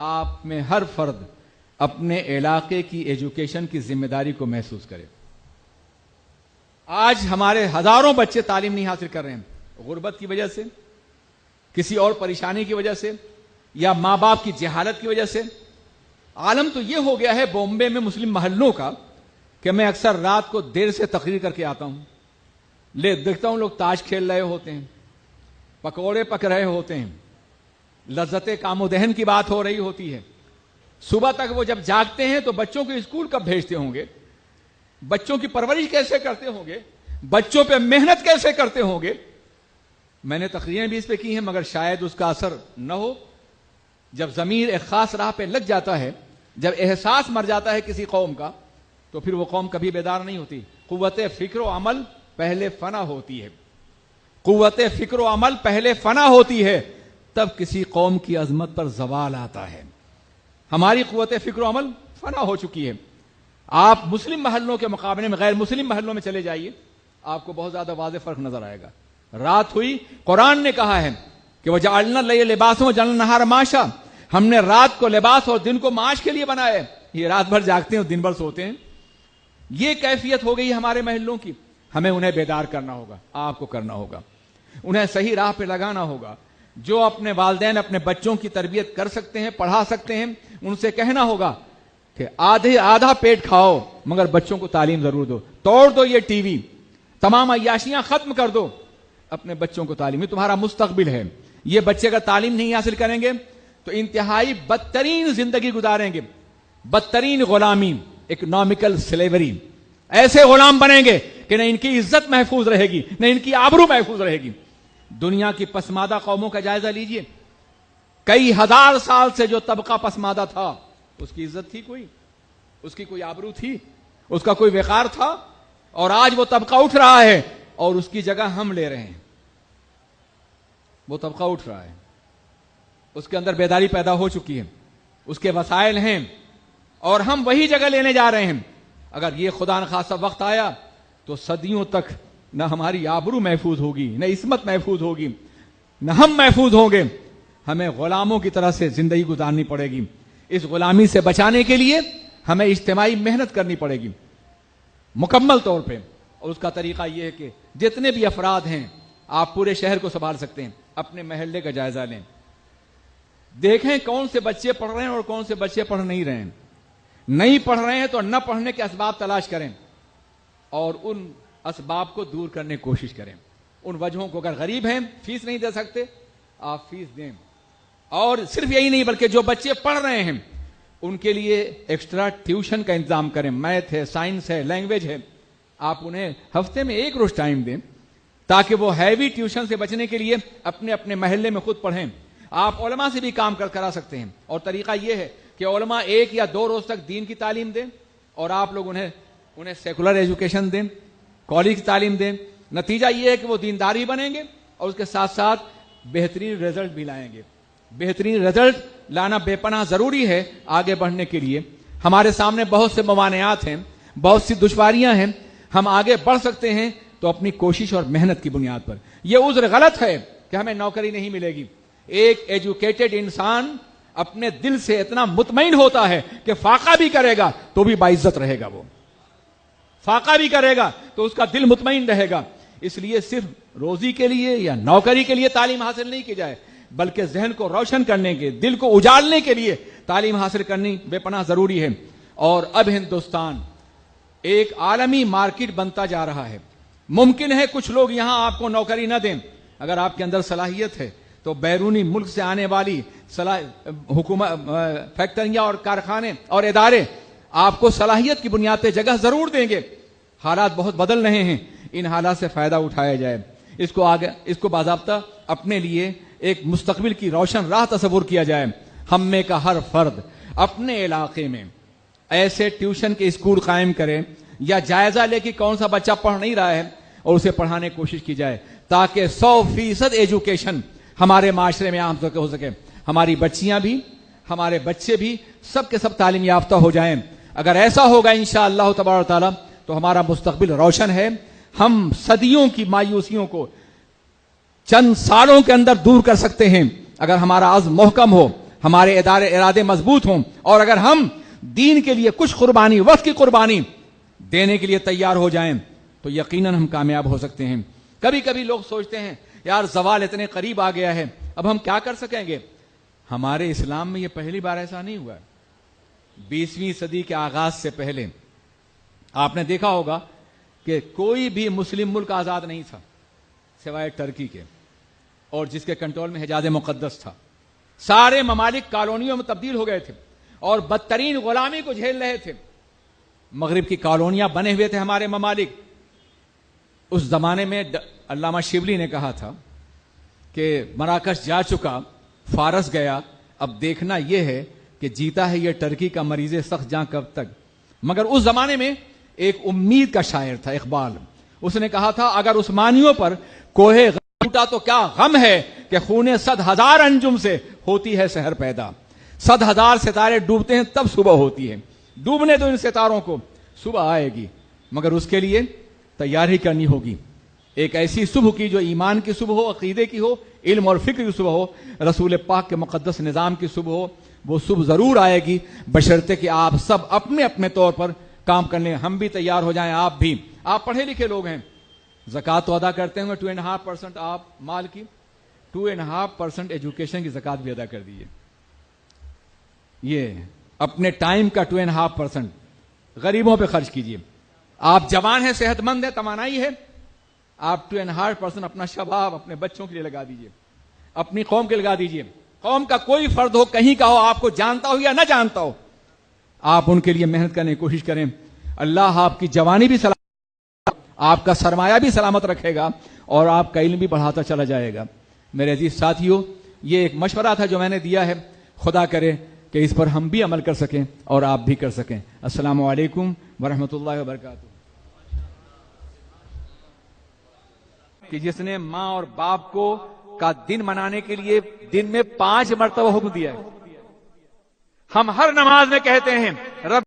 آپ میں ہر فرد اپنے علاقے کی ایجوکیشن کی ذمہ داری کو محسوس کرے. آج ہمارے ہزاروں بچے تعلیم نہیں حاصل کر رہے ہیں، غربت کی وجہ سے، کسی اور پریشانی کی وجہ سے، یا ماں باپ کی جہالت کی وجہ سے. عالم تو یہ ہو گیا ہے بامبے میں مسلم محلوں کا کہ میں اکثر رات کو دیر سے تقریر کر کے آتا ہوں، دیکھتا ہوں لوگ تاش کھیل رہے ہوتے ہیں، پکوڑے پک رہے ہوتے ہیں، لذت کام و دہن کی بات ہو رہی ہوتی ہے. صبح تک وہ جب جاگتے ہیں تو بچوں کو اسکول کب بھیجتے ہوں گے، بچوں کی پرورش کیسے کرتے ہوں گے، بچوں پہ محنت کیسے کرتے ہوں گے. میں نے تقریریں بھی اس پہ کی ہیں مگر شاید اس کا اثر نہ ہو. جب ضمیر ایک خاص راہ پہ لگ جاتا ہے، جب احساس مر جاتا ہے کسی قوم کا، تو پھر وہ قوم کبھی بیدار نہیں ہوتی. قوت فکر و عمل پہلے فنا ہوتی ہے، قوت فکر و عمل پہلے فنا ہوتی ہے، تب کسی قوم کی عظمت پر زوال آتا ہے. ہماری قوت فکر و عمل فنا ہو چکی ہے. آپ مسلم محلوں کے مقابلے میں غیر مسلم محلوں میں چلے جائیے، آپ کو بہت زیادہ واضح فرق نظر آئے گا. رات ہوئی، قرآن نے کہا ہے کہ وَجَعَلْنَا اللَّيْلَ لِبَاسًا وَجَعَلْنَا النَّهَارَ مَعَاشًا، ہم نے رات کو لباس اور دن کو معاش کے لیے بنایا ہے. یہ رات بھر جاگتے ہیں اور دن بھر سوتے ہیں. یہ کیفیت ہو گئی ہمارے محلوں کی. ہمیں انہیں بیدار کرنا ہوگا، آپ کو کرنا ہوگا، انہیں صحیح راہ پہ لگانا ہوگا. جو اپنے والدین اپنے بچوں کی تربیت کر سکتے ہیں، پڑھا سکتے ہیں، ان سے کہنا ہوگا کہ آدھا پیٹ کھاؤ مگر بچوں کو تعلیم ضرور دو. توڑ دو یہ ٹی وی، تمام عیاشیاں ختم کر دو، اپنے بچوں کو تعلیم. یہ تمہارا مستقبل ہے. یہ بچے اگر تعلیم نہیں حاصل کریں گے تو انتہائی بدترین زندگی گزاریں گے، بدترین غلامی، اکنامکل سلیوری. ایسے غلام بنیں گے کہ نہ ان کی عزت محفوظ رہے گی، نہ ان کی آبرو محفوظ رہے گی. دنیا کی پسماندہ قوموں کا جائزہ لیجئے. کئی ہزار سال سے جو طبقہ پسماندہ تھا، اس کی عزت تھی کوئی؟ اس کی کوئی آبرو تھی؟ اس کا کوئی وقار تھا؟ اور آج وہ طبقہ اٹھ رہا ہے اور اس کی جگہ ہم لے رہے ہیں. وہ طبقہ اٹھ رہا ہے، اس کے اندر بیداری پیدا ہو چکی ہے، اس کے وسائل ہیں، اور ہم وہی جگہ لینے جا رہے ہیں. اگر یہ خدا نخواستہ وقت آیا تو صدیوں تک نہ ہماری آبرو محفوظ ہوگی، نہ عصمت محفوظ ہوگی، نہ ہم محفوظ ہوں گے. ہمیں غلاموں کی طرح سے زندگی گزارنی پڑے گی. اس غلامی سے بچانے کے لیے ہمیں اجتماعی محنت کرنی پڑے گی مکمل طور پہ. اور اس کا طریقہ یہ ہے کہ جتنے بھی افراد ہیں، آپ پورے شہر کو سنبھال سکتے ہیں، اپنے محلے کا جائزہ لیں، دیکھیں کون سے بچے پڑھ رہے ہیں اور کون سے بچے پڑھ نہیں رہے ہیں. نہیں پڑھ رہے ہیں تو نہ پڑھنے کے اسباب تلاش کریں اور ان اسباب کو دور کرنے کی کوشش کریں. ان وجہوں کو، اگر غریب ہیں، فیس نہیں دے سکتے، آپ فیس دیں. اور صرف یہی نہیں بلکہ جو بچے پڑھ رہے ہیں ان کے لیے ایکسٹرا ٹیوشن کا انتظام کریں. میتھ ہے، سائنس ہے، لینگویج ہے. آپ انہیں ہفتے میں ایک روز ٹائم دیں تاکہ وہ ہیوی ٹیوشن سے بچنے کے لیے اپنے اپنے محلے میں خود پڑھیں. آپ علماء سے بھی کام کرا سکتے ہیں، اور طریقہ یہ ہے کہ علماء 1 یا 2 روز تک دین کی تعلیم دیں اور آپ لوگ انہیں سیکولر ایجوکیشن دیں، کالج کی تعلیم دیں. نتیجہ یہ ہے کہ وہ دینداری بنیں گے اور اس کے ساتھ ساتھ بہترین رزلٹ بھی لائیں گے. بہترین رزلٹ لانا بے پناہ ضروری ہے آگے بڑھنے کے لیے. ہمارے سامنے بہت سے موانعات ہیں، بہت سی دشواریاں ہیں. ہم آگے بڑھ سکتے ہیں تو اپنی کوشش اور محنت کی بنیاد پر. یہ عذر غلط ہے کہ ہمیں نوکری نہیں ملے گی. ایک ایجوکیٹڈ انسان اپنے دل سے اتنا مطمئن ہوتا ہے کہ فاقہ بھی کرے گا تو بھی باعزت رہے گا. وہ فاقہ بھی کرے گا تو اس کا دل مطمئن رہے گا. اس لیے صرف روزی کے لیے یا نوکری کے لیے تعلیم حاصل نہیں کی جائے، بلکہ ذہن کو روشن کرنے کے، دل کو اجالنے کے لیے تعلیم حاصل کرنی بے پناہ ضروری ہے. اور اب ہندوستان ایک عالمی مارکیٹ بنتا جا رہا ہے. ممکن ہے کچھ لوگ یہاں آپ کو نوکری نہ دیں. اگر آپ کے اندر صلاحیت ہے تو بیرونی ملک سے آنے والی حکومت، فیکٹریاں اور کارخانے اور ادارے آپ کو صلاحیت کی بنیاد پہ جگہ ضرور دیں گے. حالات بہت بدل رہے ہیں، ان حالات سے فائدہ اٹھایا جائے. اس کو باضابطہ اپنے لیے ایک مستقبل کی روشن راہ تصور کیا جائے. ہم میں کا ہر فرد اپنے علاقے میں ایسے ٹیوشن کے اسکول قائم کرے یا جائزہ لے کہ کون سا بچہ پڑھ نہیں رہا ہے اور اسے پڑھانے کی کوشش کی جائے تاکہ 100% ایجوکیشن ہمارے معاشرے میں عام ہو سکے. ہماری بچیاں بھی، ہمارے بچے بھی، سب کے سب تعلیم یافتہ ہو جائیں. اگر ایسا ہوگا انشاءاللہ تبارک و تعالی تو ہمارا مستقبل روشن ہے. ہم صدیوں کی مایوسیوں کو چند سالوں کے اندر دور کر سکتے ہیں اگر ہمارا عزم محکم ہو، ہمارے ارادے مضبوط ہوں، اور اگر ہم دین کے لیے کچھ قربانی، وقت کی قربانی دینے کے لیے تیار ہو جائیں تو یقیناً ہم کامیاب ہو سکتے ہیں۔ کبھی کبھی لوگ سوچتے ہیں یار زوال اتنے قریب آ گیا ہے، اب ہم کیا کر سکیں گے؟ ہمارے اسلام میں یہ پہلی بار ایسا نہیں ہوا ہے۔ 20ویں صدی کے آغاز سے پہلے آپ نے دیکھا ہوگا کہ کوئی بھی مسلم ملک آزاد نہیں تھا سوائے ٹرکی کے، اور جس کے کنٹرول میں حجاز مقدس تھا۔ سارے ممالک کالونیوں میں تبدیل ہو گئے تھے اور بدترین غلامی کو جھیل رہے تھے۔ مغرب کی کالونیاں بنے ہوئے تھے ہمارے ممالک۔ اس زمانے میں علامہ شبلی نے کہا تھا کہ مراکش جا چکا، فارس گیا، اب دیکھنا یہ ہے کہ جیتا ہے یہ ٹرکی کا مریض سخت جاں کب تک۔ مگر اس زمانے میں ایک امید کا شاعر تھا اقبال، اس نے کہا تھا اگر عثمانیوں پر کوہ غم ٹوٹا تو کیا غم ہے کہ خون 100,000 انجم سے ہوتی ہے سحر پیدا۔ 100,000 ستارے ڈوبتے ہیں تب صبح ہوتی ہے، ڈوبنے دو ان ستاروں کو، صبح آئے گی، مگر اس کے لیے تیاری کرنی ہوگی۔ ایک ایسی صبح کی جو ایمان کی صبح ہو، عقیدے کی ہو، علم اور فکر کی صبح ہو، رسول پاک کے مقدس نظام کی صبح ہو۔ وہ صبح ضرور آئے گی بشرطے کہ آپ سب اپنے اپنے طور پر کام کر لیں، ہم بھی تیار ہو جائیں، آپ بھی۔ آپ پڑھے لکھے لوگ ہیں، زکوٰۃ تو ادا کرتے ہوں گے 2.5% آپ مال کی، 2.5% ایجوکیشن کی زکوٰۃ بھی ادا کر دیجیے۔ یہ اپنے ٹائم کا 2.5% غریبوں پہ خرچ کیجیے۔ آپ جوان ہیں، صحت مند ہیں، توانائی ہے، آپ 2.5% اپنا شباب اپنے بچوں کے لیے لگا دیجیے، اپنی قوم کے لگا دیجیے۔ قوم کا کوئی فرد ہو، کہیں کا ہو، آپ کو جانتا ہو یا نہ جانتا ہو، آپ ان کے لیے محنت کرنے کی کوشش کریں۔ اللہ آپ کی جوانی بھی سلامت، آپ کا سرمایہ بھی سلامت رکھے گا اور آپ کا علم بھی بڑھاتا چلا جائے گا۔ میرے عزیز ساتھیو، یہ ایک مشورہ تھا جو میں نے دیا ہے، خدا کرے کہ اس پر ہم بھی عمل کر سکیں اور آپ بھی کر سکیں۔ السلام علیکم ورحمۃ اللہ وبرکاتہ۔ کہ جس نے ماں اور باپ کو کا دن منانے کے لیے دن میں 5 مرتبہ حکم دیا ہے۔ ہم ہر نماز میں کہتے ہیں رب